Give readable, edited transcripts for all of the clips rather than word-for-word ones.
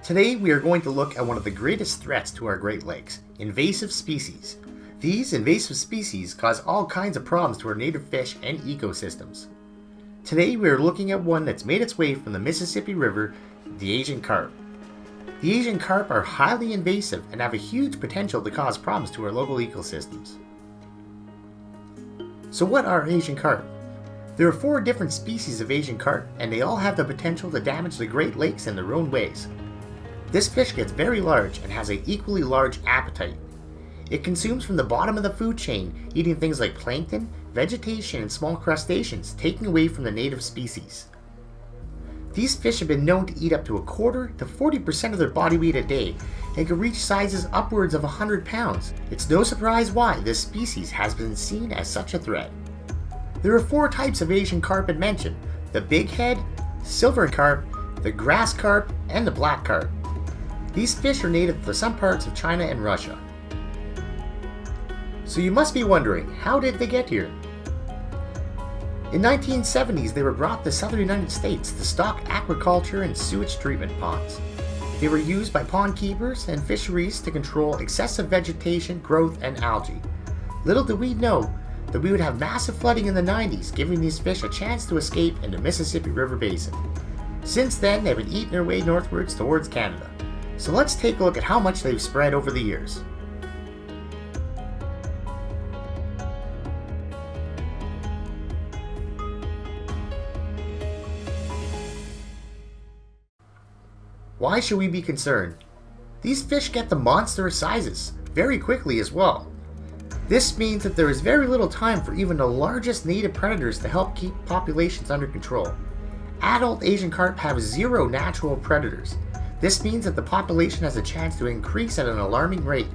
Today we are going to look at one of the greatest threats to our Great Lakes, invasive species. These invasive species cause all kinds of problems to our native fish and ecosystems. Today we are looking at one that's made its way from the Mississippi River, the Asian carp. The Asian carp are highly invasive and have a huge potential to cause problems to our local ecosystems. So what are Asian carp? There are 4 different species of Asian carp, and they all have the potential to damage the Great Lakes in their own ways. This fish gets very large and has an equally large appetite. It consumes from the bottom of the food chain, eating things like plankton, vegetation, and small crustaceans, taking away from the native species. These fish have been known to eat up to 1/4 to 40% of their body weight a day and can reach sizes upwards of 100 pounds. It's no surprise why this species has been seen as such a threat. There are 4 types of Asian carp mentioned: the bighead, silver carp, the grass carp, and the black carp. These fish are native to some parts of China and Russia. So you must be wondering, how did they get here? In 1970s, they were brought to southern United States to stock aquaculture and sewage treatment ponds. They were used by pond keepers and fisheries to control excessive vegetation, growth, and algae. Little did we know that we would have massive flooding in the 90s, giving these fish a chance to escape in the Mississippi River Basin. Since then, they've been eating their way northwards towards Canada. So let's take a look at how much they've spread over the years. Why should we be concerned? These fish get the monstrous sizes very quickly as well. This means that there is very little time for even the largest native predators to help keep populations under control. Adult Asian carp have 0 natural predators. This means that the population has a chance to increase at an alarming rate.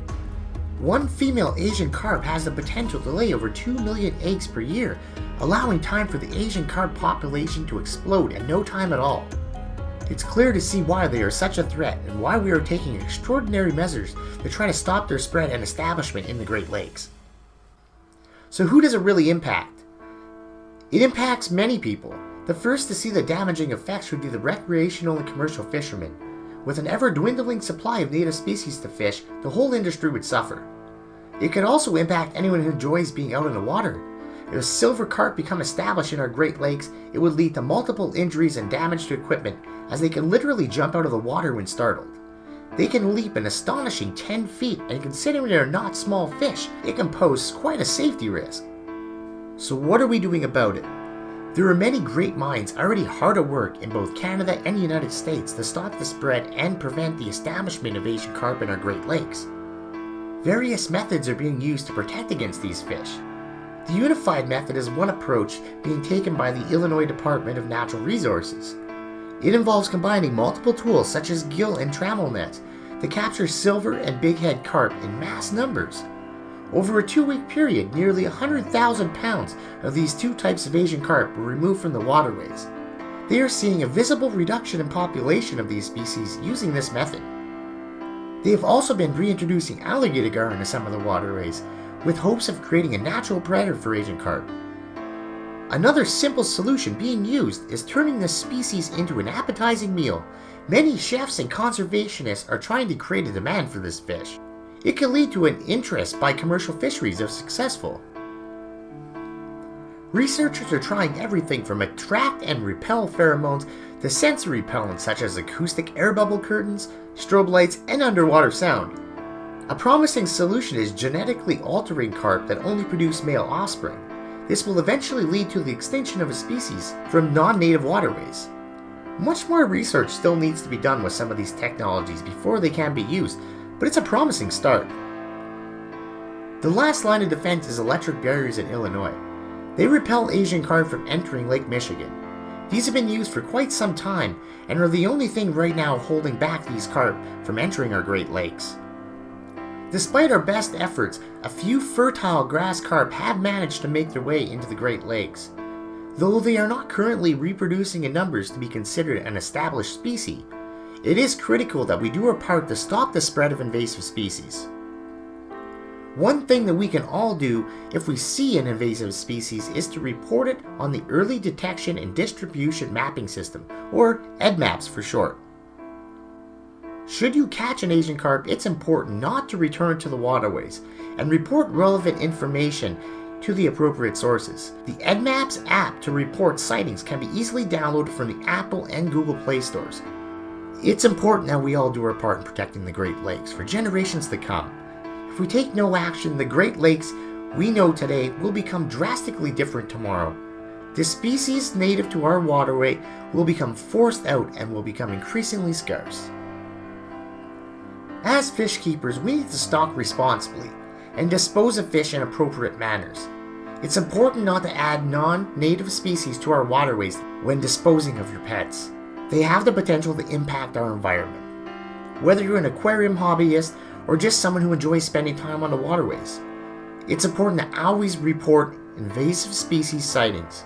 One female Asian carp has the potential to lay over 2 million eggs per year, allowing time for the Asian carp population to explode in no time at all. It's clear to see why they are such a threat and why we are taking extraordinary measures to try to stop their spread and establishment in the Great Lakes. So who does it really impact? It impacts many people. The first to see the damaging effects would be the recreational and commercial fishermen. With an ever-dwindling supply of native species to fish, the whole industry would suffer. It could also impact anyone who enjoys being out in the water. If silver carp become established in our Great Lakes, it would lead to multiple injuries and damage to equipment, as they can literally jump out of the water when startled. They can leap an astonishing 10 feet, and considering they are not small fish, it can pose quite a safety risk. So what are we doing about it? There are many great minds already hard at work in both Canada and the United States to stop the spread and prevent the establishment of Asian carp in our Great Lakes. Various methods are being used to protect against these fish. The unified method is one approach being taken by the Illinois Department of Natural Resources. It involves combining multiple tools such as gill and trammel nets to capture silver and bighead carp in mass numbers. Over a 2-week period, nearly 100,000 pounds of these 2 types of Asian carp were removed from the waterways. They are seeing a visible reduction in population of these species using this method. They have also been reintroducing alligator gar into some of the waterways, with hopes of creating a natural predator for Asian carp. Another simple solution being used is turning this species into an appetizing meal. Many chefs and conservationists are trying to create a demand for this fish. It can lead to an interest by commercial fisheries if successful. Researchers are trying everything from attract and repel pheromones to sensory repellents such as acoustic air bubble curtains, strobe lights, and underwater sound. A promising solution is genetically altering carp that only produce male offspring. This will eventually lead to the extinction of a species from non-native waterways. Much more research still needs to be done with some of these technologies before they can be used, but it's a promising start. The last line of defense is electric barriers in Illinois. They repel Asian carp from entering Lake Michigan. These have been used for quite some time and are the only thing right now holding back these carp from entering our Great Lakes. Despite our best efforts, a few fertile grass carp have managed to make their way into the Great Lakes. Though they are not currently reproducing in numbers to be considered an established species, it is critical that we do our part to stop the spread of invasive species. One thing that we can all do if we see an invasive species is to report it on the Early Detection and Distribution Mapping System, or EDMAPS for short. Should you catch an Asian carp, it's important not to return to the waterways and report relevant information to the appropriate sources. The EdMaps app to report sightings can be easily downloaded from the Apple and Google Play stores. It's important that we all do our part in protecting the Great Lakes for generations to come. If we take no action, the Great Lakes we know today will become drastically different tomorrow. The species native to our waterway will become forced out and will become increasingly scarce. As fish keepers, we need to stock responsibly and dispose of fish in appropriate manners. It's important not to add non-native species to our waterways when disposing of your pets. They have the potential to impact our environment. Whether you're an aquarium hobbyist or just someone who enjoys spending time on the waterways, it's important to always report invasive species sightings.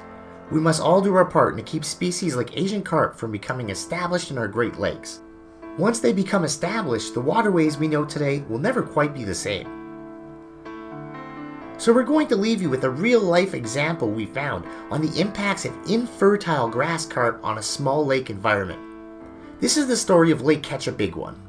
We must all do our part to keep species like Asian carp from becoming established in our Great Lakes. Once they become established, the waterways we know today will never quite be the same. So we're going to leave you with a real-life example we found on the impacts of infertile grass carp on a small lake environment. This is the story of Lake Catch a Big One.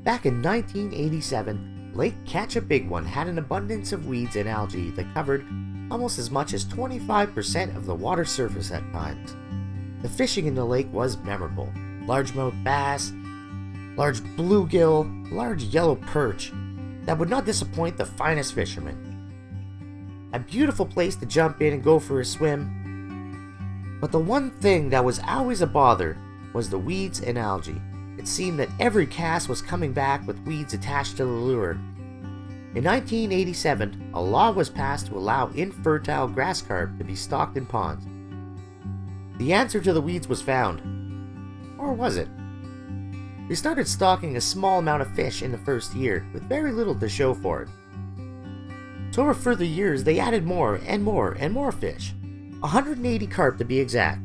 Back in 1987, Lake Catch a Big One had an abundance of weeds and algae that covered almost as much as 25% of the water surface at times. The fishing in the lake was memorable. Largemouth bass, large bluegill, large yellow perch that would not disappoint the finest fishermen. A beautiful place to jump in and go for a swim. But the one thing that was always a bother was the weeds and algae. It seemed that every cast was coming back with weeds attached to the lure. In 1987, a law was passed to allow infertile grass carp to be stocked in ponds. The answer to the weeds was found. Or was it? They started stocking a small amount of fish in the first year, with very little to show for it. So over further years, they added more and more and more fish. 180 carp to be exact.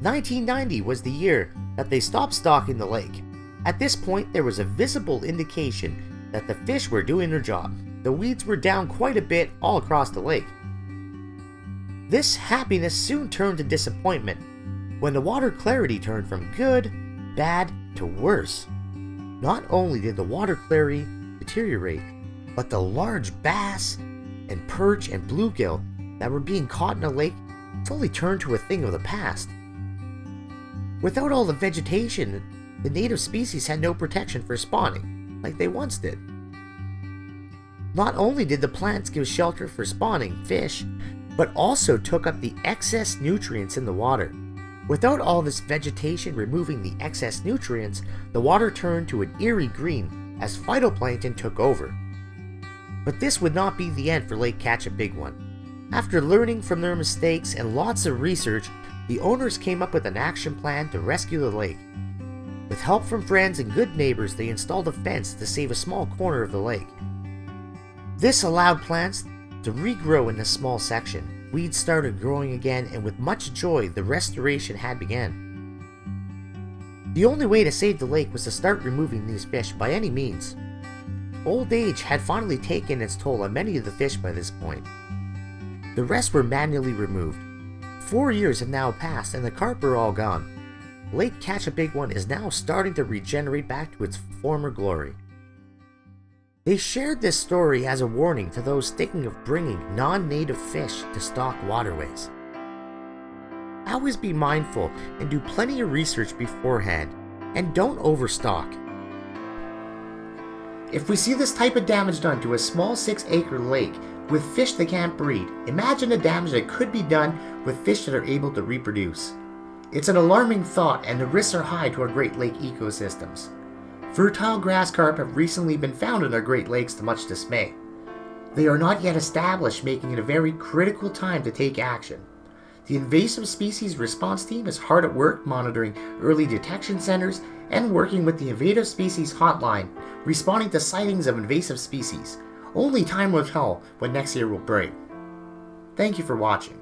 1990 was the year that they stopped stocking the lake. At this point, there was a visible indication that the fish were doing their job. The weeds were down quite a bit all across the lake. This happiness soon turned to disappointment when the water clarity turned from good, bad, to worse. Not only did the water clarity deteriorate, but the large bass and perch and bluegill that were being caught in the lake slowly turned to a thing of the past. Without all the vegetation, the native species had no protection for spawning, like they once did. Not only did the plants give shelter for spawning fish, but also took up the excess nutrients in the water. Without all this vegetation removing the excess nutrients, the water turned to an eerie green as phytoplankton took over. But this would not be the end for Lake Catch a Big One. After learning from their mistakes and lots of research, the owners came up with an action plan to rescue the lake. With help from friends and good neighbors, they installed a fence to save a small corner of the lake. This allowed plants to regrow in this small section. Weeds started growing again, and with much joy, the restoration had begun. The only way to save the lake was to start removing these fish by any means. Old age had finally taken its toll on many of the fish by this point. The rest were manually removed. 4 years have now passed and the carp are all gone. Lake Catch a Big One is now starting to regenerate back to its former glory. They shared this story as a warning to those thinking of bringing non-native fish to stock waterways. Always be mindful and do plenty of research beforehand, and don't overstock. If we see this type of damage done to a small 6-acre lake with fish that can't breed, imagine the damage that could be done with fish that are able to reproduce. It's an alarming thought, and the risks are high to our Great Lake ecosystems. Fertile grass carp have recently been found in our Great Lakes to much dismay. They are not yet established, making it a very critical time to take action. The Invasive Species Response Team is hard at work monitoring early detection centers and working with the Invasive Species Hotline, responding to sightings of invasive species. Only time will tell when next year will bring. Thank you for watching.